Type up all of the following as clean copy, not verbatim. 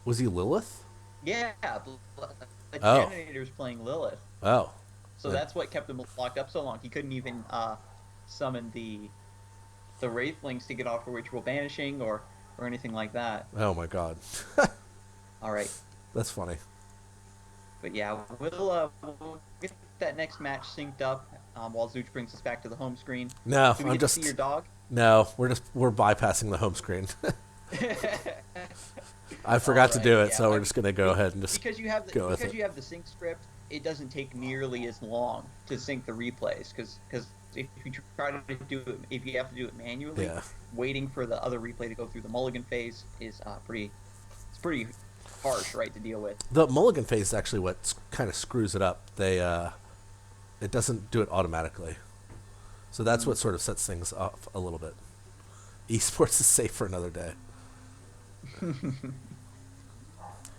Was he Lilith? Yeah, the Oh. Janinator's playing Lilith. Oh. So Then. that's what kept him locked up so long. He couldn't even summon the Wraithlings to get off for ritual banishing or anything like that. Oh my God. All right, That's funny. but yeah, we'll get that next match synced up while Zooch brings us back to the home screen. No, Do we I'm get to see your just. dog? No, we're bypassing the home screen. I All forgot to right, do it, yeah. so we're I just mean, gonna go ahead and just go with because it. you have the sync script, it doesn't take nearly as long to sync the replays. Because if you try to do it, if you have to do it manually, Yeah. waiting for the other replay to go through the mulligan phase is pretty harsh, right, to deal with. The mulligan phase is actually what kind of screws it up. It doesn't do it automatically, so that's Mm. what sort of sets things off a little bit. Esports is safe for another day.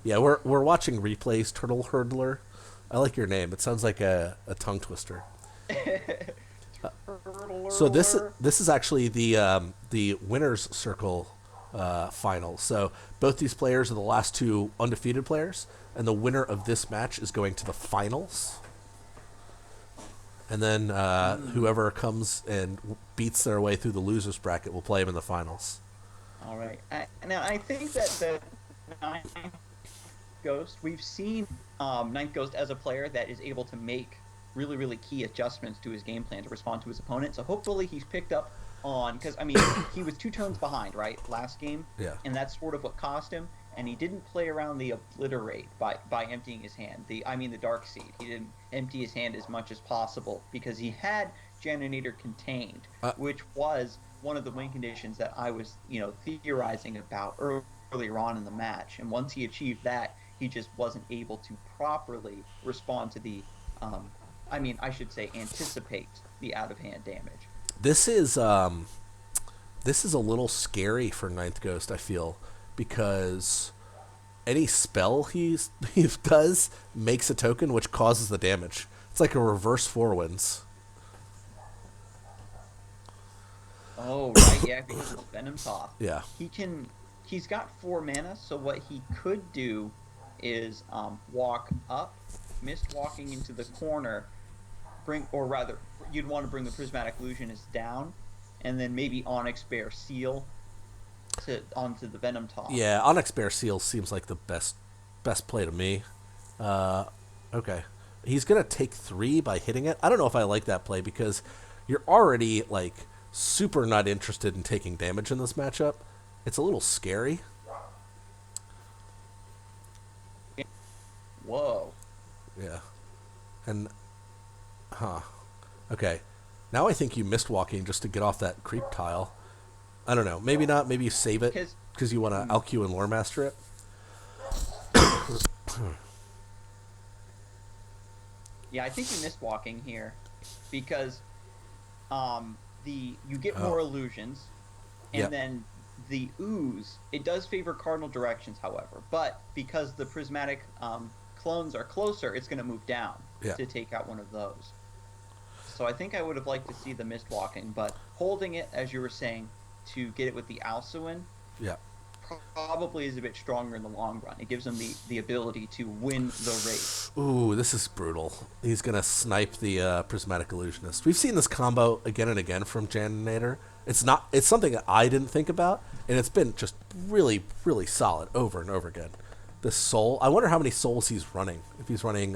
Yeah, we're watching replays. Turtle Hurdler. I like your name. It sounds like a tongue twister. So Turtler. this is actually the winners circle final. So both these players are the last two undefeated players, and the winner of this match is going to the finals. And then Mm. whoever comes and beats their way through the losers bracket will play them in the finals. All right. Now I think that the Ninth Ghost, we've seen Ninth Ghost as a player that is able to make really key adjustments to his game plan to respond to his opponent. So hopefully he's picked up on, because I mean he was 2 turns behind, right, last game, Yeah. and that's sort of what cost him. And he didn't play around the obliterate by emptying his hand. The dark seed. He didn't empty his hand as much as possible because he had Janonator contained, Uh, which was one of the win conditions that I was, theorizing about earlier on in the match. And once he achieved that, he just wasn't able to properly respond to um, I should say, anticipate the out of hand damage. this is this is a little scary for Ninth Ghost. I feel because any spell he does makes a token which causes the damage. It's like a reverse four wins. Oh, right, yeah, because of the Venom Toss. Yeah. He can. He's got 4 mana, so what he could do is walk up, mist walking into the corner, or rather, you'd want to bring the Prismatic Illusionist down, and then maybe Onyx Bear Seal onto the Venom Toss. Yeah, Onyx Bear Seal seems like the best play to me. Uh, okay, he's gonna take 3 by hitting it. I don't know if I like that play because you're already like super not interested in taking damage in this matchup. It's a little scary. Whoa. Yeah, and huh. Okay, now I think you missed walking just to get off that creep tile. I don't know. Maybe not. Maybe you save it Because, because you want to hmm, LQ and Lore Master it. yeah, I think you missed walking here because you get Oh, more illusions, yeah, and then the ooze, it does favor cardinal directions, however, but because the prismatic clones are closer, it's going to move down yeah, to take out one of those. So I think I would have liked to see the mist walking, but holding it, as you were saying, to get it with the Alcuin yeah. probably is a bit stronger in the long run. It gives them the ability to win the race. Ooh, this is brutal. He's gonna snipe the prismatic illusionist. We've seen this combo again and again from Janonator. It's not. It's something that I didn't think about, and it's been just really solid over and over again. The soul. I wonder how many souls he's running. If he's running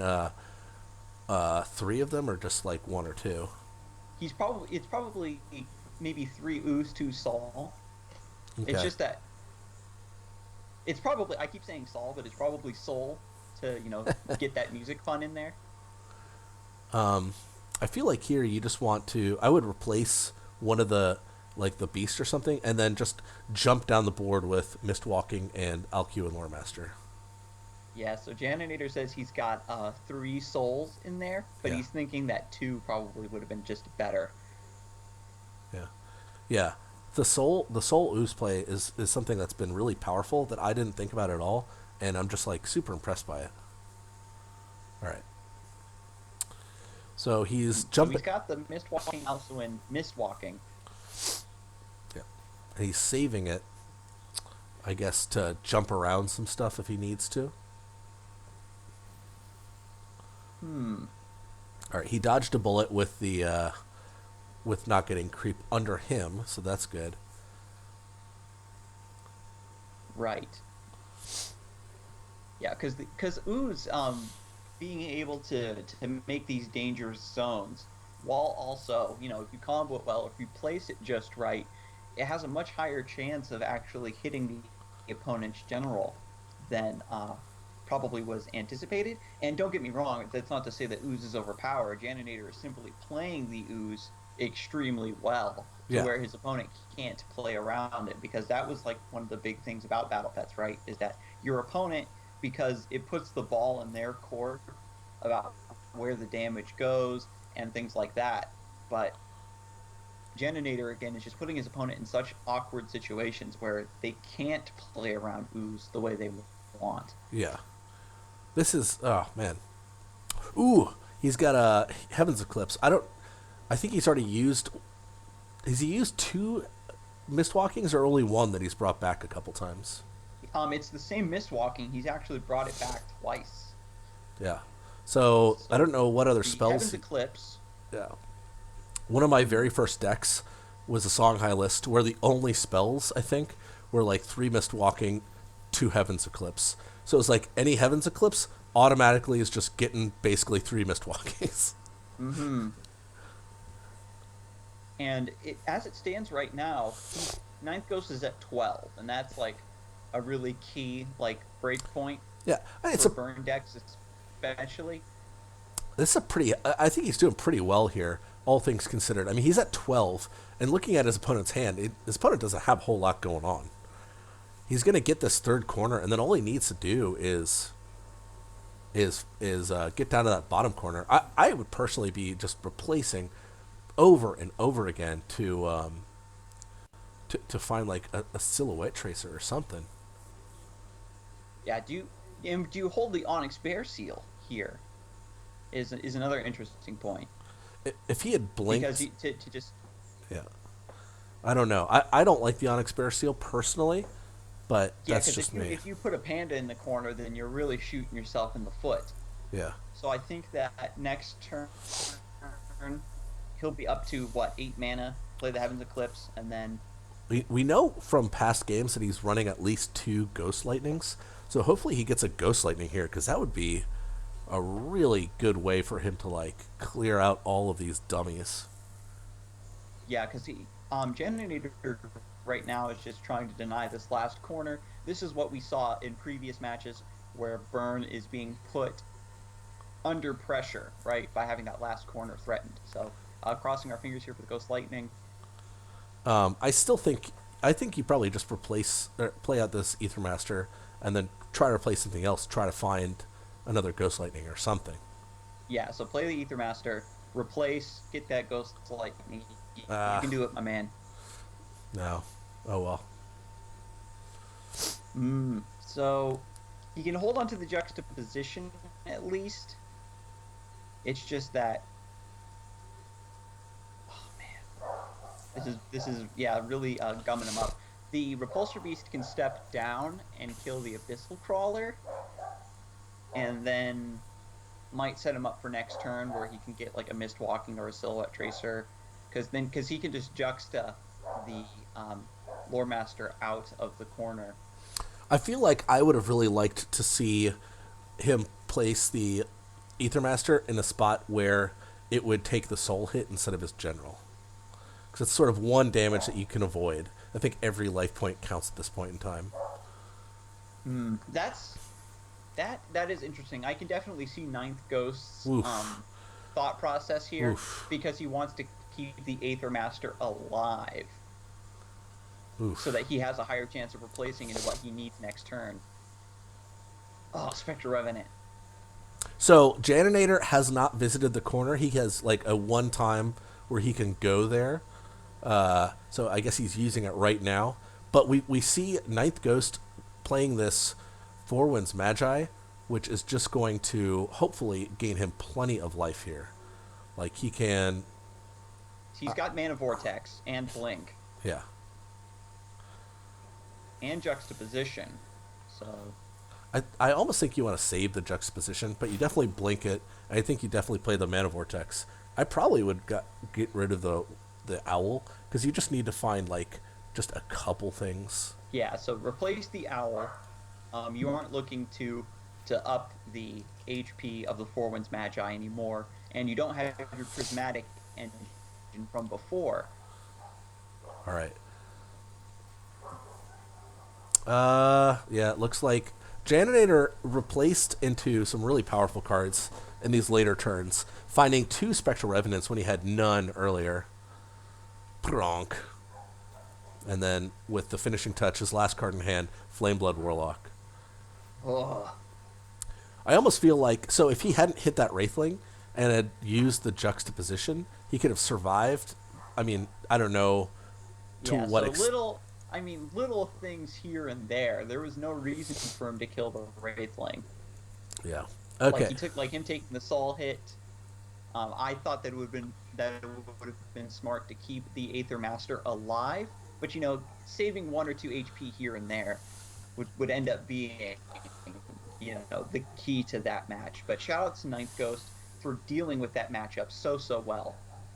3 of them or just like 1 or 2. It's probably maybe 3 ooze, 2 Sol. It's Okay. just that it's probably, I keep saying Sol, but it's probably Soul to get that music fun in there. I feel like here you just want to. I would replace one of the like the beast or something, and then just jump down the board with Mistwalking and Alcu and Lore Master. Yeah, so Janinator says he's got 3 souls in there, but Yeah. he's thinking that 2 probably would have been just better. Yeah. Yeah. The soul ooze play is something that's been really powerful that I didn't think about at all, and I'm just like super impressed by it. All right. So he's So jumping. he's got the mist walking also in mist walking. Yeah. And he's saving it. I guess, to jump around some stuff if he needs to. All right, he dodged a bullet with the with not getting creep under him, so that's good. Right. Yeah, because Ooze being able to make these dangerous zones while also, if you combo it well, if you place it just right, it has a much higher chance of actually hitting the opponent's general than probably was anticipated. And don't get me wrong, that's not to say that Ooze is overpowered. Janonator is simply playing the Ooze extremely well to Yeah. where his opponent can't play around it, because that was like one of the big things about Battle Pets, right? Is that your opponent, because it puts the ball in their court about where the damage goes and things like that. But Janonator, again, is just putting his opponent in such awkward situations where they can't play around Ooze the way they want. Yeah. This is, oh man. Ooh, he's got a Heaven's Eclipse. I think he's already used. Has he used 2 Mistwalkings or only one that he's brought back a couple times? It's the same Mistwalking. He's actually brought it back twice. Yeah. So I don't know what other The spells. Heaven's Eclipse. Yeah. One of my very first decks was a Songhai list where the only spells, I think, were like 3 Mistwalking, 2 Heaven's Eclipse. So it was like any Heaven's Eclipse automatically is just getting basically 3 Mistwalkings. Mm-hmm. And as it stands right now, Ninthghost is at 12, and that's like a really key break point Yeah, it's for a burn decks, especially. this is a pretty. I think he's doing pretty well here, all things considered. I mean, he's at 12, and looking at his opponent's hand, his opponent doesn't have a whole lot going on. He's going to get this third corner, and then all he needs to do is get down to that bottom corner. I would personally be just replacing over and over again to find like a silhouette tracer or something. Yeah, do you hold the Onyx Bear Seal here? Is another interesting point. If he had blinked, Because to just yeah, I don't know. I don't like the Onyx Bear Seal personally, but that's just me. If you put a panda in the corner, then you're really shooting yourself in the foot. Yeah. So I think that next turn he'll be up to 8 mana, play the Heaven's Eclipse, and then We know from past games that he's running at least 2 Ghost Lightnings, so hopefully he gets a Ghost Lightning here, because that would be a really good way for him to clear out all of these dummies. yeah, because Janonator right now is just trying to deny this last corner. This is what we saw in previous matches where Burn is being put under pressure, right, by having that last corner threatened. So crossing our fingers here for the Ghost Lightning. I think you probably just play out this Aethermaster and then try to replace something else. Try to find another Ghost Lightning or something. Yeah, so play the Aethermaster, replace, get that Ghost Lightning. You can do it, my man. No. Oh well. So he can hold on to the juxtaposition at least. It's just that. This is really gumming him up. The Repulsor Beast can step down and kill the Abyssal Crawler, and then might set him up for next turn where he can get a Mistwalking or a Silhouette Tracer, because he can just juxta the Lore Master out of the corner. I feel like I would have really liked to see him place the Aethermaster in a spot where it would take the soul hit instead of his general. Because it's sort of one damage that you can avoid. I think every life point counts at this point in time. That is interesting. I can definitely see Ninthghost's Oof. thought process here. Oof. Because he wants to keep the Aethermaster alive. Oof. So that he has a higher chance of replacing into what he needs next turn. Oh, Spectre Revenant. So, Janonator has not visited the corner. He has a one time where he can go there. So I guess he's using it right now. But we see Ninthghost playing this 4 Winds Magi, which is just going to hopefully gain him plenty of life here. He can... He's got Mana Vortex and Blink. Yeah. and juxtaposition. So I almost think you want to save the juxtaposition, but you definitely blink it. I think you definitely play the mana vortex. I probably would get rid of the owl because you just need to find like just a couple things. yeah, so replace the owl. You aren't looking to up the HP of the Four Winds Magi anymore, and you don't have your prismatic engine from before. All right. Yeah, it looks like Janonator replaced into some really powerful cards in these later turns, finding 2 Spectral Revenants when he had none earlier. Pronk. And then with the finishing touch, his last card in hand, Flameblood Warlock. Ugh. I almost feel like, so if he hadn't hit that Wraithling and had used the juxtaposition, he could have survived. I mean, I don't know to Yeah, what so extent. little things here and there. There was no reason for him to kill the Wraithling. Yeah. Like Okay. he took like him taking the Sol hit. I thought that it would have been smart to keep the Aether Master alive, but saving 1 or 2 HP here and there would end up being the key to that match. But shout out to Ninthghost for dealing with that matchup so well.